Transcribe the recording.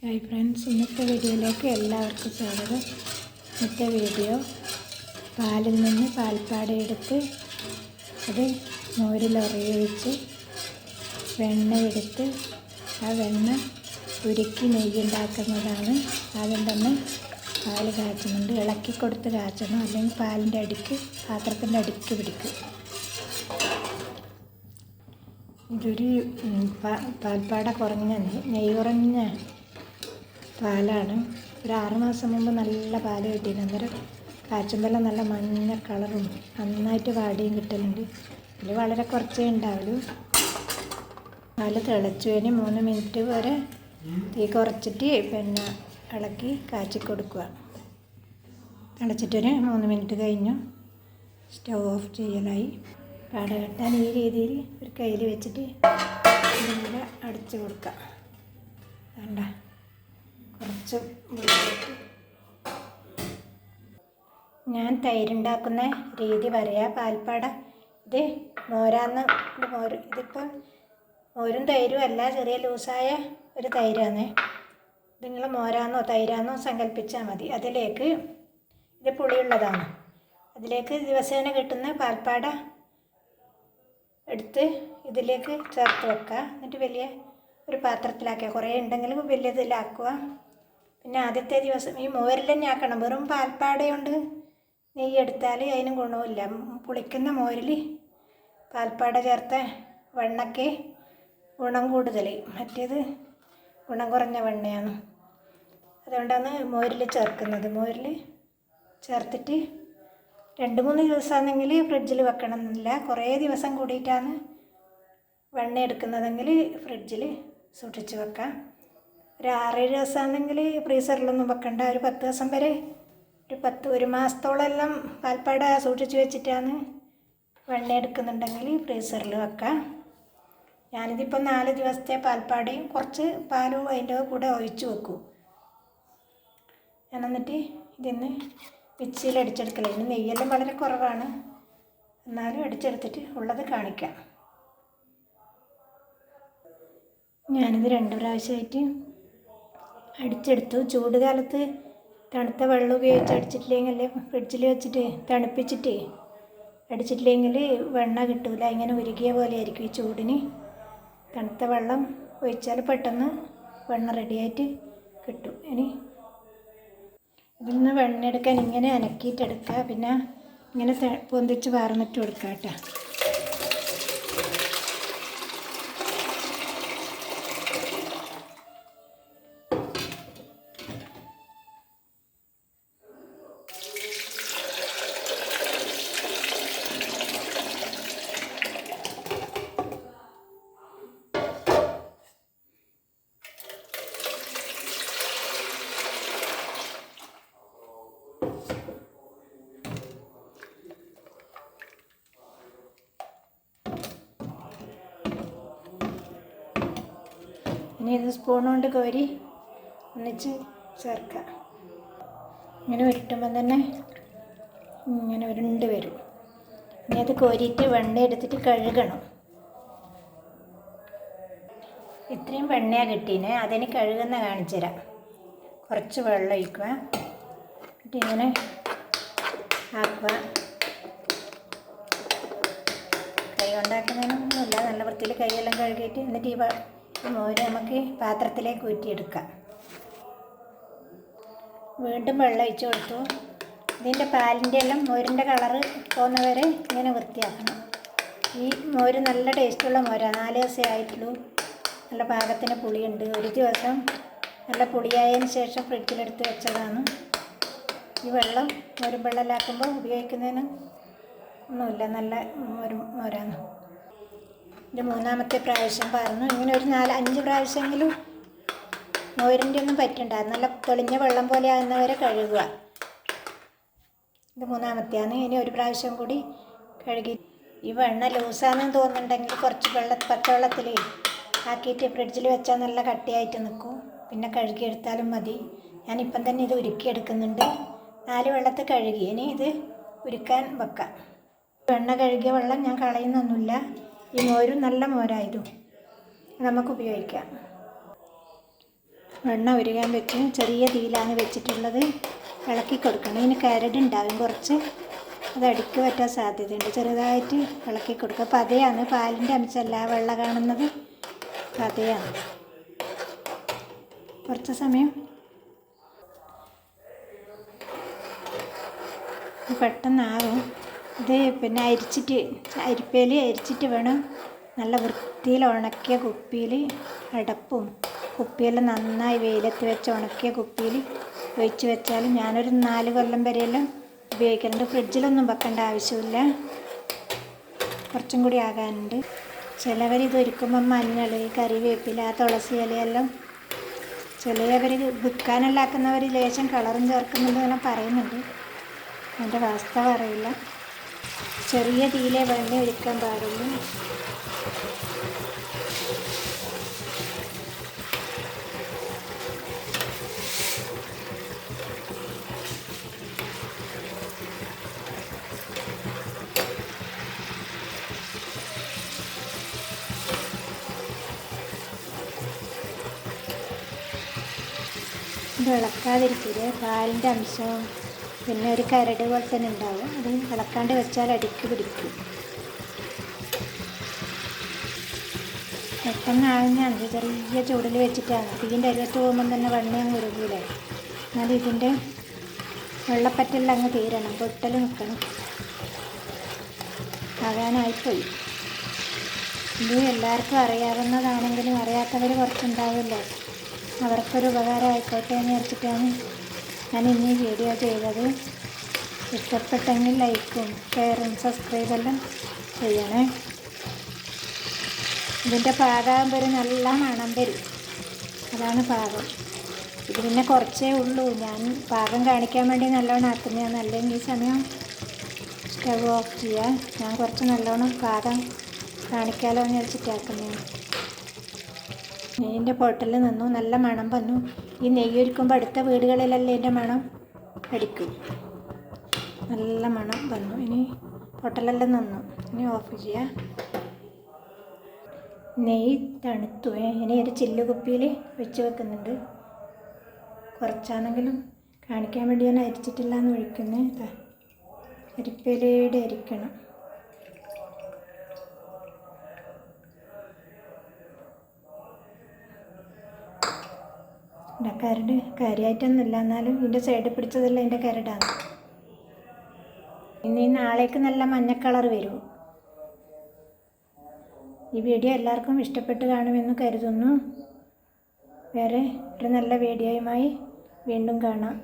Hi friends, ഇന്നത്തെ വീഡിയോയിലേക്ക് എല്ലാവർക്കും സ്വാഗതം. ഇന്നത്തെ വീഡിയോ പാലിൽ നിന്ന് പാൽപ്പാട എടുത്ത് അത് മോരിൽ ഉറയൊഴിച്ച് വെണ്ണ എടുത്ത് ആ വെണ്ണ ഉരുക്കി നെയ്യുണ്ടാക്കുന്നതാണ്. ആദ്യം തന്നെ പാൽ കാച്ചുന്നുണ്ട്, ഇളക്കി കൊടുത്ത് കാച്ചണം, അല്ലെങ്കിൽ പാലിൻ്റെ അടിക്ക് പാത്രത്തിൻ്റെ അടിക്ക് പിടിക്കും. ഇതൊരു പാൽപ്പാട കുറഞ്ഞ നെയ്യ് കുറഞ്ഞ പാലാണ്. ഒരു 6 മാസം മുമ്പ് നല്ല പാല് കിട്ടിയിരുന്നു. അന്നേരം കാച്ചുമ്പെല്ലാം നല്ല മഞ്ഞ കളറും നന്നായിട്ട് വാടിയും കിട്ടലുണ്ട്. ഇതിൽ വളരെ കുറച്ചേ ഉണ്ടാവുള്ളൂ. പാല് തിളച്ചു കഴിഞ്ഞ് 3 മിനിറ്റ് വരെ തീ കുറച്ചിട്ട് പിന്നെ ഇളക്കി കാച്ചി കൊടുക്കുക. തിളച്ചിട്ടൊരു 3 മിനിറ്റ് കഴിഞ്ഞു സ്റ്റവ് ഓഫ് ചെയ്യലായി. പാട കെട്ടാൻ ഈ രീതിയിൽ ഒരു കയ്യിൽ വെച്ചിട്ട് ഇതുപോലെ അടിച്ചു കൊടുക്കുക. വേണ്ട കുറച്ച് ഞാൻ തൈരുണ്ടാക്കുന്ന രീതി പറയാം. പാൽപ്പാട ഇത് മോരാന്ന് ഇതിപ്പോൾ മോരും തൈരും അല്ല, ചെറിയ ലൂസായ ഒരു തൈരാണ്. ഇത് നിങ്ങൾ മോരാന്നോ തൈരാന്നോ സങ്കല്പിച്ചാൽ മതി. അതിലേക്ക് ഇത് പുളിയുള്ളതാണ്. അതിലേക്ക് ദിവസേന കിട്ടുന്ന പാൽപ്പാട എടുത്ത് ഇതിലേക്ക് ചേർത്ത് വെക്കുക. എന്നിട്ട് വലിയ ഒരു പാത്രത്തിലാക്കുക. കുറേ ഉണ്ടെങ്കിൽ വലിയതിലാക്കുക. പിന്നെ ആദ്യത്തെ ദിവസം ഈ മോരിൽ തന്നെ ആക്കണം. വെറും പാൽപ്പാടയുണ്ട് നെയ്യ് എടുത്താൽ അതിന് ഗുണമില്ല. പുളിക്കുന്ന മോരിൽ പാൽപ്പാട ചേർത്ത വെണ്ണയ്ക്ക് ഗുണം കൂടുതൽ, മറ്റേത് ഗുണം കുറഞ്ഞ വെണ്ണയാണ്. അതുകൊണ്ടാണ് മോരിൽ ചേർക്കുന്നത്. മോരിൽ ചേർത്തിട്ട് 2-3 ദിവസമാണെങ്കിൽ ഫ്രിഡ്ജിൽ വെക്കണം എന്നില്ല. കുറേ ദിവസം കൂടിയിട്ടാണ് വെണ്ണ എടുക്കുന്നതെങ്കിൽ ഫ്രിഡ്ജിൽ സൂക്ഷിച്ച് വെക്കാം. ഒരു 6-7 ദിവസമാണെങ്കിൽ ഫ്രീസറിലൊന്നും വെക്കണ്ട. ഒരു 10 ദിവസം വരെ, ഒരു മാസത്തോളം എല്ലാം പാൽപ്പാട സൂക്ഷിച്ച് വെച്ചിട്ടാണ് വെണ്ണ എടുക്കുന്നുണ്ടെങ്കിൽ ഫ്രീസറിൽ വെക്കാം. ഞാനിതിപ്പോൾ 4 ദിവസത്തെ പാൽപ്പാടയും കുറച്ച് പാലും അതിൻ്റെ കൂടെ ഒഴിച്ച് വെക്കും. ഞാൻ എന്നിട്ട് ഇതിന്ന് മിക്സിയിൽ അടിച്ചെടുക്കല. ഇനി നെയ്യെല്ലാം വളരെ കുറവാണ്, എന്നാലും അടിച്ചെടുത്തിട്ട് ഉള്ളത് കാണിക്കാം. ഞാനിത് 2 പ്രാവശ്യമായിട്ട് അടിച്ചെടുത്തു. ചൂട് കാലത്ത് തണുത്ത വെള്ളം ഉപയോഗിച്ച് അടിച്ചിട്ടില്ലെങ്കിൽ, ഫ്രിഡ്ജിൽ വെച്ചിട്ട് തണുപ്പിച്ചിട്ട് അടിച്ചിട്ടില്ലെങ്കിൽ വെണ്ണ കിട്ടില്ല. ഇങ്ങനെ ഉരുകിയ പോലെ ആയിരിക്കും. ഈ ചൂടിന് തണുത്ത വെള്ളം ഒഴിച്ചാൽ പെട്ടെന്ന് വെണ്ണ റെഡിയായിട്ട് കിട്ടും. ഇനി ഇതിൽ നിന്ന് വെണ്ണ എടുക്കാൻ ഇങ്ങനെ അനക്കിയിട്ടെടുക്കുക. പിന്നെ ഇങ്ങനെ പൊന്തിച്ച് വാർന്നിട്ട് കൊടുക്കുക കേട്ടോ. ഇനി ഇത് സ്പൂൺ കൊണ്ട് കോരി ഒന്നിച്ച് ചേർക്കുക. ഇങ്ങനെ ഉരുട്ടുമ്പം തന്നെ ഇങ്ങനെ ഉരുണ്ട് വരും. ഇനി അത് കോരിയിട്ട് വെണ്ണ എടുത്തിട്ട് കഴുകണം. ഇത്രയും വെണ്ണയാണ് കിട്ടീനെ, അതിന് കഴുകുന്ന കാണിച്ചു തരാം. കുറച്ച് വെള്ളം ഒഴിക്കുക, എന്നിട്ട് ഇങ്ങനെ ആക്കുക. കൈ കൊണ്ടാക്കുന്നതിനൊന്നുമില്ല, നല്ല വൃത്തിയിൽ കൈയെല്ലാം കഴുകിയിട്ട് എന്നിട്ട് ഈ മോര് നമുക്ക് പാത്രത്തിലേക്ക് ഊറ്റിയെടുക്കാം. വീണ്ടും വെള്ളം ഒഴിച്ച് കൊടുത്തു. ഇതിൻ്റെ പാലിൻ്റെ എല്ലാം മോരിൻ്റെ കളറ് പോകുന്നവരെ ഇങ്ങനെ വൃത്തിയാക്കണം. ഈ മോര് നല്ല ടേസ്റ്റുള്ള മോരാണ്. 4 ദിവസമേ ആയിട്ടുള്ളൂ. നല്ല പാകത്തിന് പുളിയുണ്ട്. ഒരു ദിവസം നല്ല പുളിയായതിന് ശേഷം ഫ്രിഡ്ജിലെടുത്ത് വെച്ചതാണ്. ഈ വെള്ളം മോരും വെള്ളമില്ലാക്കുമ്പോൾ ഉപയോഗിക്കുന്നതിന് ഒന്നുമില്ല, നല്ല മോരാണ്. ഇത് 3ാമത്തെ പ്രാവശ്യം പറഞ്ഞു. ഇങ്ങനെ ഒരു 4-5 പ്രാവശ്യമെങ്കിലും മോരിൻ്റെ ഒന്നും പറ്റുണ്ടാകും. നല്ല തെളിഞ്ഞ വെള്ളം പോലെ ആകുന്നവരെ കഴുകുക. ഇത് 3ാമത്തെയാണ്. ഇനി ഒരു പ്രാവശ്യം കൂടി കഴുകി. ഈ വെണ്ണ ലൂസാണെന്ന് തോന്നുന്നുണ്ടെങ്കിൽ കുറച്ച് പച്ചവെള്ളത്തിൽ ആക്കിയിട്ട് ഫ്രിഡ്ജിൽ വെച്ചാൽ നല്ല കട്ടിയായിട്ട് നിൽക്കും. പിന്നെ കഴുകിയെടുത്താലും മതി. ഞാനിപ്പം തന്നെ ഇത് ഉരുക്കിയെടുക്കുന്നുണ്ട്. 4 വെള്ളത്തിൽ കഴുകി. ഇനി ഇത് ഉരുക്കാൻ വെക്കാം. വെണ്ണ കഴുകിയ വെള്ളം ഞാൻ കളയുന്നൊന്നുമില്ല. ഈ മോരും നല്ല മോരായതും നമുക്ക് ഉപയോഗിക്കാം. വെണ്ണ ഉരുകാൻ വെച്ച് ചെറിയ തീയിലാണ് വെച്ചിട്ടുള്ളത്. ഇളക്കി കൊടുക്കണം. ഇതിന് കരടുണ്ടാവും കുറച്ച്, അത് അടിക്ക് പറ്റാൻ സാധ്യതയുണ്ട്. ചെറുതായിട്ട് ഇളക്കി കൊടുക്കുക. പതയാണ്, പാലിൻ്റെ അംശമല്ല വെള്ള കാണുന്നത്, പതയാണ്. കുറച്ച് സമയം പെട്ടെന്നാകും. ഇത് പിന്നെ അരിപ്പയിൽ അരിച്ചിട്ട് വേണം നല്ല വൃത്തിയിൽ ഉണക്കിയ കുപ്പിയിൽ, അടപ്പും കുപ്പിയെല്ലാം നന്നായി വെയിലത്ത് വെച്ച് ഉണക്കിയ കുപ്പിയിൽ ഒഴിച്ച് വെച്ചാൽ ഞാനൊരു 4 കൊല്ലം വരെയെല്ലാം ഉപയോഗിക്കലുണ്ട്. ഫ്രിഡ്ജിലൊന്നും വെക്കേണ്ട ആവശ്യമില്ല, കുറച്ചും കൂടി ആകാനുണ്ട്. ചിലവർ ഇത് ഒരുക്കുമ്പം മഞ്ഞൾ, കറിവേപ്പില, തുളസി ഇലയെല്ലാം ചിലവർ വിൽക്കാനെല്ലാം ആക്കുന്നവർ ലേശം കളറും ചേർക്കുന്നുണ്ടെന്നെല്ലാം പറയുന്നുണ്ട്. അതിൻ്റെ വാസ്തവം അറിയില്ല. ചെറിയ തീയിലെ വെണ്ണ ഒഴിക്കാൻ പാടുള്ളൂ. ഇത് ഇളക്കാതിരിക്കില്ല, പാലിൻ്റെ അംശവും പിന്നെ ഒരു കരട് പോലെ തന്നെ ഉണ്ടാവും. അത് ഇളക്കാണ്ട് വെച്ചാൽ അടിക്ക് പിടിക്കും. പെട്ടെന്നാകുന്നതാണ്. ചെറിയ ചൂടിൽ വെച്ചിട്ടാണ്. തീൻ്റെ അരികത്ത് പോകുമ്പം തന്നെ വെണ്ണ അങ്ങ് ഉരുകൂലേ. എന്നാൽ ഇതിൻ്റെ വെള്ളപ്പറ്റെല്ലാം അങ്ങ് തീരണം, പൊട്ടൽ നിൽക്കണം. ആകാനായിപ്പോയി. ഇത് എല്ലാവർക്കും അറിയാവുന്നതാണെങ്കിലും അറിയാത്തവർ കുറച്ചുണ്ടാവില്ലേ, അവർക്കൊരു ഉപകാരം ആയിക്കോട്ടെ എന്ന് വിചാരിച്ചിട്ടാണ് ഞാൻ ഇന്ന് വീഡിയോ ചെയ്തത്. ഇഷ്ടപ്പെട്ടെങ്കിൽ ലൈക്കും ഷെയറും സബ്സ്ക്രൈബെല്ലാം ചെയ്യണേ. ഇതിൻ്റെ പാകമാകുമ്പോൾ ഒരു നല്ല മണം വരും, അതാണ് പാകം. ഇത് പിന്നെ കുറച്ചേ ഉള്ളൂ, ഞാൻ പാകം കാണിക്കാൻ വേണ്ടി നല്ലോണം ആക്കുന്നതാണ്. അല്ലെങ്കിൽ ഈ സമയം സ്റ്റവ് ഓഫ് ചെയ്യുക. ഞാൻ കുറച്ച് നല്ലോണം പാകം കാണിക്കാമല്ലോ എന്ന് വെച്ചിട്ടാക്കുന്നതാണ്. നെയ്യിൻ്റെ പൊട്ടൽ നിന്നു, നല്ല മണം വന്നു. ഈ നെയ്യ് ഒരുക്കുമ്പോൾ അടുത്ത വീടുകളിലെല്ലാം ഇതിൻ്റെ മണം അടിക്കും. നല്ല മണം വന്നു. ഇനി പൊട്ടലെല്ലാം നിന്നു. ഇനി ഓഫ് ചെയ്യുക. നെയ്യ് തണുത്തു. ഇനി ഒരു ചില്ല് കുപ്പിയിൽ വെച്ച് വെക്കുന്നുണ്ട്. കുറച്ചാണെങ്കിലും കാണിക്കാൻ വേണ്ടി ഞാൻ അരിച്ചിട്ടില്ല എന്ന് ഒഴിക്കുന്നത്. അരിപ്പയിലൂടെ അരിക്കണം. കരട് കാര്യമായിട്ടൊന്നുമില്ല, എന്നാലും ഇതിൻ്റെ സൈഡിൽ പിടിച്ചതെല്ലാം ഇതിൻ്റെ കരടാണ്. ഇനി നാളേക്ക് നല്ല മഞ്ഞ കളർ വരും. ഈ വീഡിയോ എല്ലാവർക്കും ഇഷ്ടപ്പെട്ട് കാണുമെന്ന് കരുതുന്നു. വേറെ ഒരു നല്ല വീഡിയോയുമായി വീണ്ടും കാണാം.